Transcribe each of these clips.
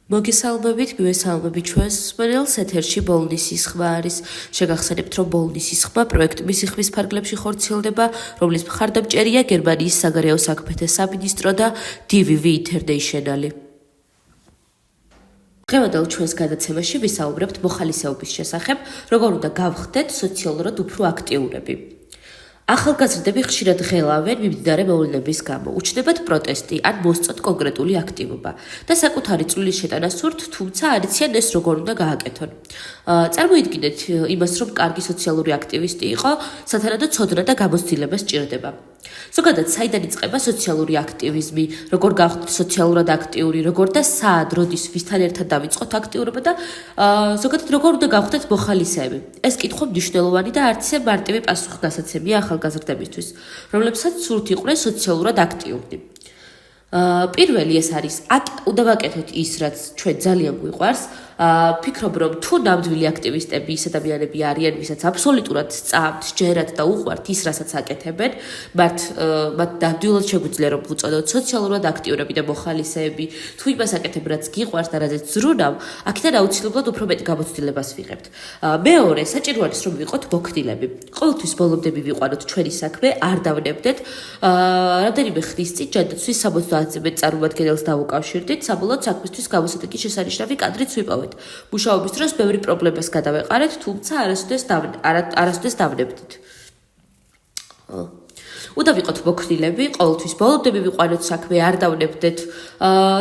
მოგესალმებით, მივესალმებით ჩვენს მსმენელს, ეთერში ბოლნისის ხმა არის. შეგახსენებთ, რომ ბოლნისის ხმა პროექტ მისიხმის ფარგლებში ხორციელდება, რომლის მხარდამჭერია გერმანიის საგარეო საქმეთა სამინისტრო და DVV International. დღევანდელ ჩვენს გადაცემაში ვისაუბრებთ მოხალისეობის შესახებ, როგორ უნდა გავხდეთ სოციალურად უფრო აქტიურები. ახალგაზრდები ხშირად ღელავენ მიმდინარე მოვლენების გამო, უჩნდებათ პროტესტი ან მოსწონთ კონკრეტული აქტივობა და საკუთარი წვლილის შეტანა სურთ, თუმცა არ იციან ეს როგორ უნდა გააკეთონ. წარმოიდგინეთ იმას, რომ კარგი სოციალური აქტივისტი იყო, სათანადო ცოდნა და გამოცდილება სჭირდება. ზოგადად, საიდან იწყება სოციალური აქტივიზმი, როგორ გავხდეთ სოციალურად აქტიური, როგორ და სად, როდის, ვისთან ერთად დავიწყოთ აქტიურობა და ზოგადად როგორ უნდა გავხდეთ მოხალისეები. ეს კითხვა მნიშვნელოვანი და არც ისე მარტივი პასუხგასაცემია ახალგაზრდებისთვის, რომლებსაც სურთ იყვნენ სოციალურად აქტიური. პირველი ეს არის, უნდა ვაკეთოთ ის, რაც ჩვენ ძალიან გვიყვარს. ფიქრობ, რომ თუ ნამდვილი აქტივისტები ის ადამიანები არიან, ვისაც აბსოლუტურად სწამთ, ჯერათ და უყვართ ის, რასაც აკეთებენ, მათ ნამდვილად შეგვიძლია რომ ვუწოდოთ სოციალურად აქტიურები და მოხალისეები, თუ იმას აკეთებ, რაც გიყვარს და რაზეც ზრუნავ, აქედან აუცილებლად უფრო მეტ გამოცდილებას ვიღებთ. მეორე, საჭირო არის რომ ვიყოთ მოქნილები. ყოველთვის ბოლომდე მივიყვანოთ ჩვენი საქმე, არ დავნებდეთ. რამდენიმე ხნის წინ ჯანდაცვის 70-ზე მეტ წარმომადგენელს დავუკავშირდით, საბოლოოდ საქმისთვის გამოსადეგი შესანიშნავი კადრიც ვიპოვეთ. მუშაობის დროს ბევრი პრობლემას გადავეყარეთ, თუმცა არასოდეს დავნებდით. უნდა ვიყოთ მოქნილები, ყოველთვის ბოლომდე მივიყვანოთ საქმე, არ დავნებდეთ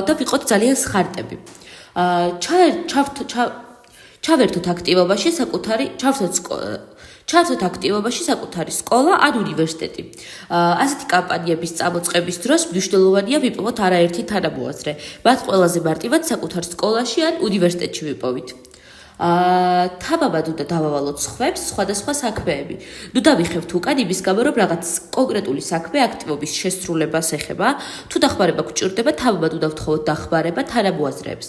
და ვიყოთ ძალიან სხარტები. ჩავერთოთ აქტივობაში საკუთარი სკოლა ან უნივერსიტეტი. ასეთი კამპანიების წამოწყების დროს მნიშვნელოვანია ვიპოვოთ არაერთი თანამოაზრე. მათ ყველაზე მარტივად საკუთარ სკოლაში ან უნივერსიტეტში ვიპოვით. თამამად უნდა დავავალოთ სხვებს სხვადასხვა საქმეები. ნუ დავიხევთ უკან იმის გამო, რომ რაღაც კონკრეტული საქმე აქტივობის შესრულებას ეხება, თუ დახმარება გვჭირდება, თამამად უნდა ვთხოვოთ დახმარება თანამოაზრეებს.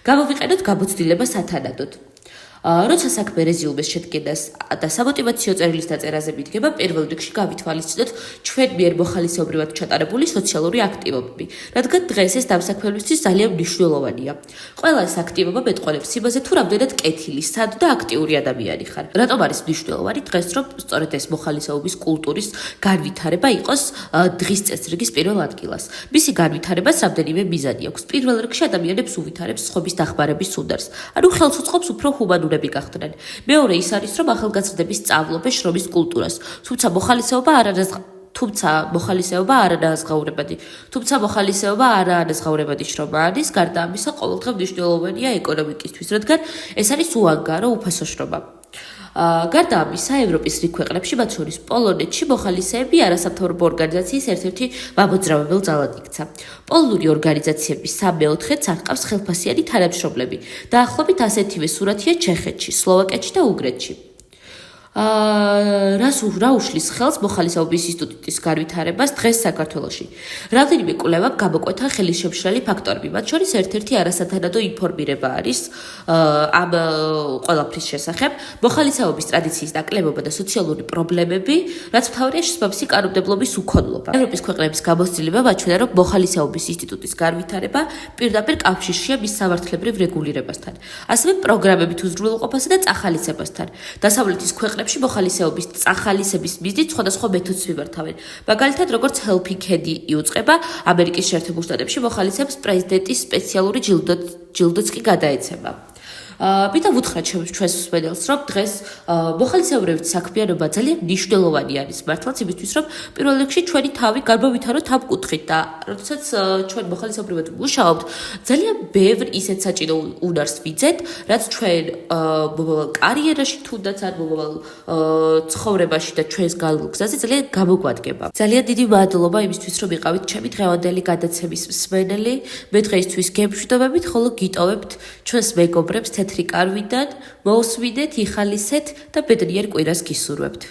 გამოვიყენოთ გამოცდილება სათანადოდ. როცა საქმე რეზიუმეს შედგენას და სამოტივაციო წერილის დაწერაზე მიდგება, პირველ რიგში გავითვალისწინოთ ჩვენ მიერ მოხალისეობრივად ჩატარებული სოციალური აქტივობები, რადგან დღეს ეს დამსაქმებელისთვის ძალიან მნიშვნელოვანია. ყველა ეს აქტივობა მეტყველებს იმაზე, თუ რამდენად კეთილი, სად და აქტიური ადამიანი ხარ. რატომ არის მნიშვნელოვანი დღეს, რომ სწორედ ეს მოხალისეობის კულტურის განვითარება იყოს დღის წესრიგის პირველ ადგილას. მისი განვითარებას რამდენიმე მიზანი აქვს. პირველ რიგში ადამიანებს უვითარებს სხვების დახმარების უნარს, ანუ ხელს უწყობს უფრო ჰუმანურ გახდნენ. მეორე ის არის, რომ ახალგაზრდები სწავლობენ შრომის კულტურას, თუმცა მოხალისეობა არანაზღაურებადი შრომა არის, გარდა ამისა ყოველდღე მნიშვნელოვანია ეკონომიკისთვის, რადგან ეს არის უანგარო უფასო შრომა. გარდა ამისა, ევროპის რიგ ქვეყნებში, მათ შორის პოლონეთში, მოხალისეები არასამთავრობო ორგანიზაციის ერთ-ერთი მამოძრავებელ ძალად იქცა. პოლონური ორგანიზაციების 3/4-ს არყავს ხელფასიანი თანამშრომლები. დაახლოებით ასეთივე სურათია ჩეხეთში, სლოვაკეთში და უნგრეთში. რა უშლის ხელს მოხალისეობის ინსტიტუტის განვითარებას დღეს საქართველოში? რამდენიმე კვლევა გამოკვეთა ხელისშემშლელი ფაქტორები, მათ შორის ერთ-ერთი არასათანადო ინფორმირება არის ამ ყველაფრის შესახებ, მოხალისეობის ტრადიციის ნაკლებობა და სოციალური პრობლემები, რაც მთავარია შესაბამისი კანონმდებლობის უქონლობა. ევროპის ქვეყნების გამოცდილება მაჩვენა, რომ მოხალისეობის ინსტიტუტის განვითარება პირდაპირ კავშირშია მის სამართლებრივ რეგულირებასთან, ასევე პროგრამებით უზრუნველყოფასა და წახალისებასთან. დასავლეთის ქვეყნებში მოხალისეობის წახალისების მიზნით სხვადასხვა მეთოდს მიმართავენ. მაგალითად, როგორც Helping Hand იუწყება, ამერიკის შეერთებულ შტატებში მოხალისეებს პრეზიდენტის სპეციალური ჯილდოც კი გადაეცემა. მინდა ვუთხრათ ჩვენს მსმენელს, რომ დღეს მოხალისეობრივი საქმიანობა ძალიან მნიშვნელოვანი არის მართლაც იმისთვის, რომ პირველ რიგში ჩვენი თავი გამოვითაროთ ამ კუთხით და როდესაც ჩვენ მოხალისეობრივად ვმუშაობთ, ძალიან ბევრ ისეთ საჭირო უნარს ვიძეთ, რაც ჩვენ მომავალ კარიერაში თუნდაც არ მომავალ ცხოვრებაში და ჩვენს გალულ გზაზე ძალიან გამოგვადგება. ძალიან დიდი მადლობა იმისთვის, რომ იყავით ჩემი დღევანდელი გადაცემის მსმენელი. მე დღეისთვის გემშვიდობებით, ხოლო გიტოვებთ ჩვენს მეგობრებს თეთრი კარვიდან, მოусვიდეთ, იხალისეთ და ბედნიერ კვირას გისურვებთ.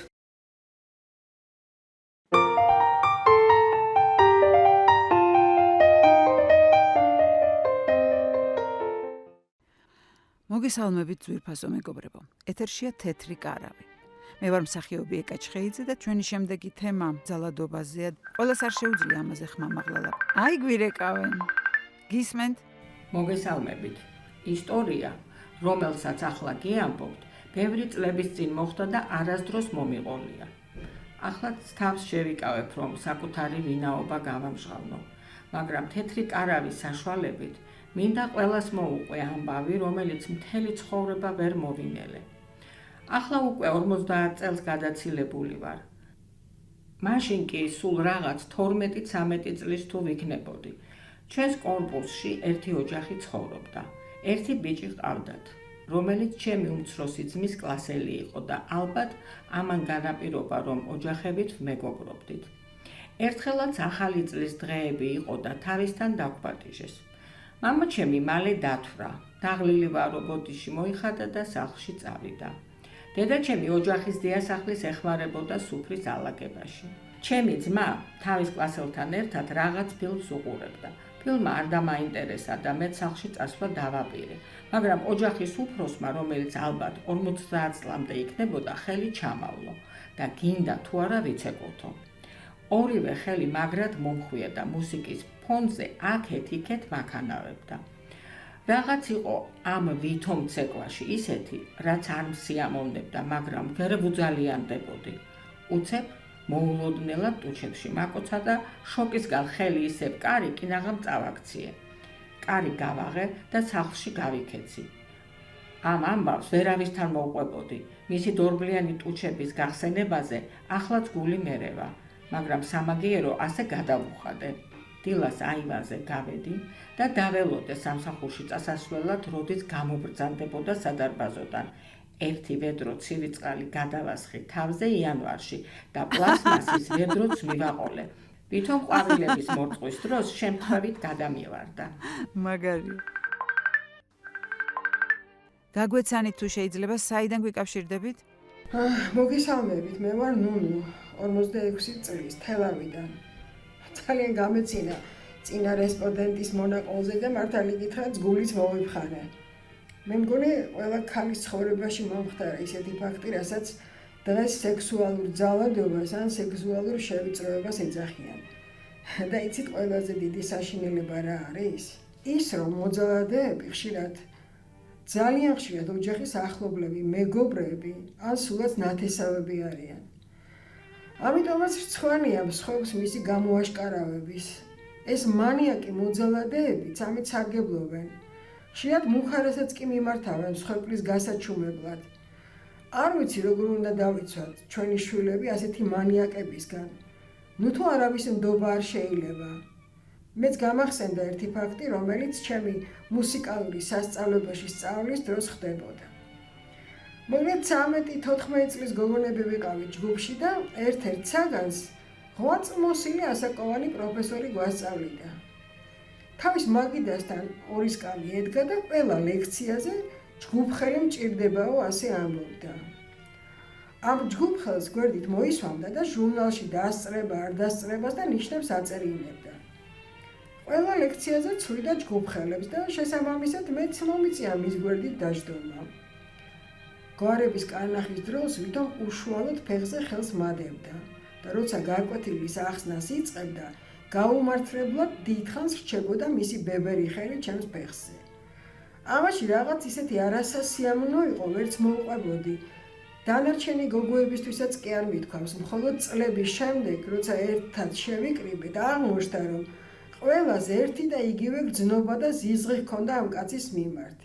მოგესალმებით ძვირფასო მეგობრებო. ეთერშია თეთრი კარავი. მე ვარ მსახიობი ეკა ჩხეიძე და ჩვენი შემდეგი თემა ძალადობაზეა. ყველას არ შეუძლია ამაზე ხმამაღლა. აი გვირეკავენ. გისმენთ? მოგესალმებით. ისტორია, რომელსაც ახლა გიამბობთ, ბევრი წლების წინ მოხდა და არასდროს მომიყოლია. Ახლა თავს შევიკავებ, რომ საკუთარი ვინაობა გავამჟღავნო, მაგრამ თეთრი კარავის საშუალებით მინდა ყველას მოუყვე ამბავი, რომელიც მთელი ცხოვრება ვერ მოვინელე. ახლა უკვე 50 წელს გადაცილებული ვარ. მაშინ კი სულ რაღაც 12-13 წლის თუ ვიქნებოდი. ჩვენს კორპუსში ერთი ოჯახი ცხოვრობდა. ერთი ბიჭი ჰყავდათ, რომელიც ჩემი უმცროსი ძმის კლასელი იყო და ალბათ ამან განაპირობა, რომ ოჯახებით ვმეგობრობდით. ერთხელაც ახალი წლის დღეები იყო და თავისთან დაგვპატიჟეს. მამაჩემი მალე დათვრა, დაღლილი ვარო ბოდიში მოიხადა და სახლში წავიდა. დედაჩემი ოჯახის დიასახლის ეხმარებოდა სუფრის ალაგებაში. ჩემი ძმა თავის კლასელთან ერთად რაღაც ფილმს უყურებდა. ფილმმა არ დამაინტერესა და მეც სახლში წასვლა დავაპირე, მაგრამ ოჯახის უფროსმა, რომელიც ალბათ 50 წლამდე იქნებოდა, ხელი ჩამავლო და გინდა თუ არა ვიცეკოთო. ორივე ხელი მაგრად მომხვია და მუსიკის ფონზე აქეთ-იქეთ მაქანავებდა. რაღაც იყო ამ ვითომ ცეკვაში ისეთი, რაც არ მსიამოვნებდა, მაგრამ ვერ ვუძალიანდებოდი. უცებ მოულოდნელად ტუჩებში მაკოცა და შოკისგან ხელი ისევ კარი კინაღამ წავაქციე. კარი გავაღე და სახლში გავიქეცი. ამ ამბავს ვერავისთან მოვყვებოდი. მისი დორბლიანი ტუჩების გახსენებაზე ახლაც გული მერევა, მაგრამ სამაგიერო ასე გადავუხადე. დილას აივანზე გავედი და დაველოდე სამსახურში წასასვლელად, როდეს გამობრძანდებოდა სადარბაზოდან. ერთი ვედრო ცივი წყალი გადავასხი თავზე იანვარში და პლასმასის ვედროც მივაყოლე. ვითომ ყვავილების მორწყვის დროს შემთხვევით გადამივარდა. მაგარია. გაგვეცანით თუ შეიძლება საიდან გვიკავშირდებით? მოგესალმებით, მე ვარ ნუნუ, 46 წლის, თელავიდან. ძალიან გამეცინა წინა რესპონდენტის მონაყოლზე და მართალი გითხრათ გულიც მოვიფხანე. მე მგონი ყველა ქალის ცხოვრებაში მომხდარა ისეთი ფაქტი, რასაც დღეს სექსუალურ ძალადობას ან სექსუალურ შევიწროებას ეძახიან. და იცით ყველაზე დიდი საშინელება რა არის? ის რომ მოძალადეები ძალიან ხშირად ოჯახის ახლობლები, მეგობრები ან სულაც ნათესავები არიან. ამიტომაც რცხვენია მსხვერპლს მისი გამოაშკარავების. ეს მანიაკი მოძალადეებიც ამით სარგებლობენ. ხშირად მუხარასაც კი მიმართავენ მსხვერპლის გასაჩუმებლად. არ ვიცი როგორ უნდა დავიცვათ ჩვენი შვილები ასეთი მანიაკებისგან. ნუ თუ არავის ნდობა არ შეიძლება. მეც გამახსენდა ერთი ფაქტი, რომელიც ჩემი მუსიკალური სასწავლებელში სწავლის დროს ხდებოდა. მოგეთ 13-14 წლის გოგონები ვიყავით ჯგუფში და ერთ-ერთ საგანს ღვაწლმოსილი ასაკოვანი პროფესორი გვასწავლიდა. თავის მაგიდასთან ორისკალი ედგა და ყველა ლექციაზე ჯგუფხელი მჭირდებაო ასე ამბობდა. ამ ჯგუფხელს გვერდით მოისვამდა და ჟურნალში დასწრება არ დასწრებას და ნიშნებს აწერილებდა. ყველა ლექციაზე ცვლიდა ჯგუფხელებს და შესაბამისად მეც მომიწია მის გვერდით დაждდომა. გვარების კარნახის დროს ვითომ უშუალოდ ფეხზე ხელს მადევდა და როცა გარკვეთილის ახსნას იწყებდა, გაუმართლებლად დიდხანს რჩებოდა მისი ბებერი ხელი ჩემს ფეხზე. ამაში რაღაც ისეთი არასასიამოვნო იყო, ვერც მოვყვებოდი. დანარჩენი გოგოებისთვისაც კი არ მithქვავს, მხოლოდ წლების შემდეგ, როცა ერთად შევიკრიბე და აღმოჩნდა, რომ ყველას ერთი და იგივე გრძნობა და ზიზღი ჰქონდა ამ კაცის მიმართ.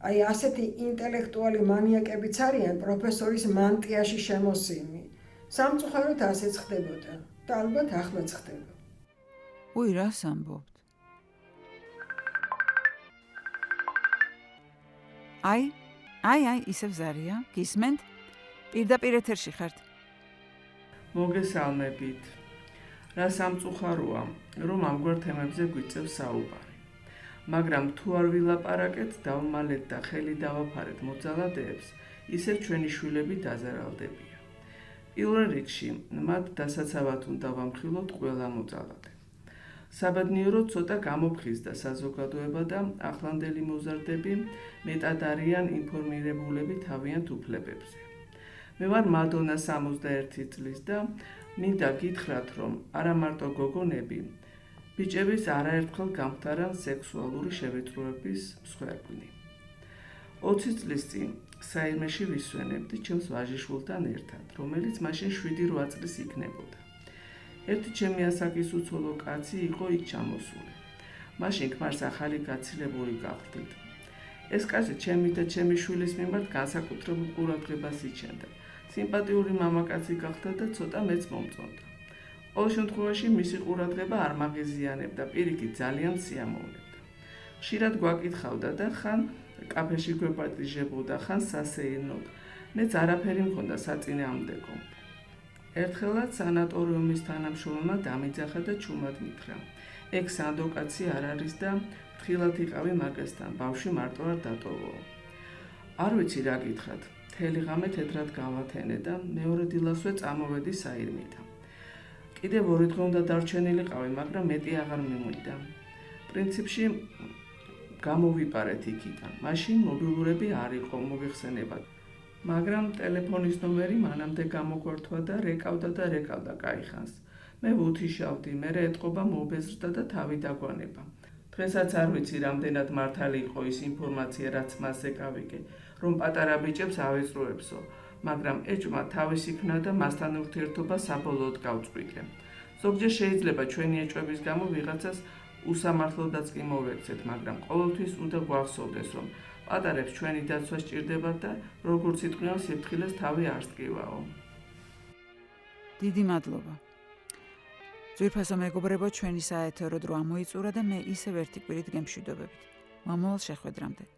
აი ასეთი ინტელექტუალი მანიაკებიც არიან პროფესორის მანტიაში შემოსილნი. სამწუხაროდ ასეც ხდებოდა და ალბათ ახლაც ხდება. უი, რას ამბობთ? აი, ისევ ზარია, გისმენთ? პირდაპირ ეთერში ხართ. მოგესალმებით. რა სამწუხაროა, რომ ამგვარ თემებზე გვიწევს საუბარი. მაგრამ თუ არ ვილაპარაკეთ, დავმალეთ და ხელი დავაფარეთ მოძალადეებს, ისევ ჩვენი შვილები დაზარალდებიან. პირველ რიგში, მათ დასაცავად უნდა ვამხილოთ ყველა მოძალადე. საბედნიეროდ ცოტა გამოფხიზდა საზოგადოება და ახლანდელი მოზარდები მეტად არიან ინფორმირებულები თავიანთ უფლებებზე. მე ვარ მადონა 61 წლის და მინდა გითხრათ, რომ არა მარტო გოგონები, ბიჭების არაერთხელ გამხდარან სექსუალური შევიწროების მსხვერპლი. 20 წლის წინ საირმეში ვისვენებდი ჩემს ვაჟიშვილთან ერთად, რომელიც მაშინ 7-8 წლის იქნებოდა. ერთი ჩემი ასაკის უცოლო კაცი იყო იქ ჩამოსული. მაშინ ქმარს ახალი გაცილებული გავხდით. ეს კაცი ჩემი და ჩემი შვილის მიმართ განსაკუთრებულ ყურადღებას იჩენდა. სიმპათიური მამაკაცი გახდა და ცოტა მეც მომწონდა. ყოველ შემთხვევაში მისი ყურადღება არ მაღიზიანებდა, პირიქით ძალიან სიამოვნებდა. ხშირად გვაკითხავდა და ხან კაფეში გვეპატიჟებოდა, ხან სასეირნოდ. მეც არაფერი მქონდა საწინააღმდეგო. ერთხელაც სანატორიუმის თანამშრომელმა დამიძახა და ჩუმად მითხრა: ეგ სანდო კაცი არ არის და ფრთხილად იყავი მაგასთან, ბავშვი მარტო არ დატოვო. არ ვიცი რა გითხრათ, მთელი ღამე თეთრად გავათენე და მეორე დილასვე წამოვედი საირმიდან. კიდევ 2 დღე უნდა დარჩენილიყავი, მაგრამ მეტი აღარ მიმინდა. პრინციპში გამოვიპარეთ იქიდან. მაშინ მობილურები არ იყო მოგეხსენებათ. მაგრამ ტელეფონის ნომერი მანამდე გამოგვართვა და რეკავდა კაიხანს. მე ვუთიშავდი, მერე ეტყობა მობეზრდა და თავი დაგვანება. დღესაც არ ვიცი რამდენად მართალი იყო ის ინფორმაცია, რაც მას ეკავიკე, რომ პატარა ბიჭებს ავიწროებსო, მაგრამ ეჭვმა თავის იქნა და მასთან ურთიერთობა საბოლოოდ გავწყვიტე. ზოგჯერ შეიძლება ჩვენი ეჭვების გამო ვიღაცას უსამართლოდაც კი მოვექცეთ, მაგრამ ყოველთვის უნდა გვახსოვდეს, რომ პატარებს ჩვენი დაცვა სჭირდებათ და როგორც იტყვიან, სიფრთხილეს თავი არ სტკივაო. დიდი მადლობა. ძვირფასო მეგობრებო, ჩვენი საეთერო დრო ამოიწურა და მე ისევ ერთი კვირით გემშვიდობებით. მომავალ შეხვედრამდე.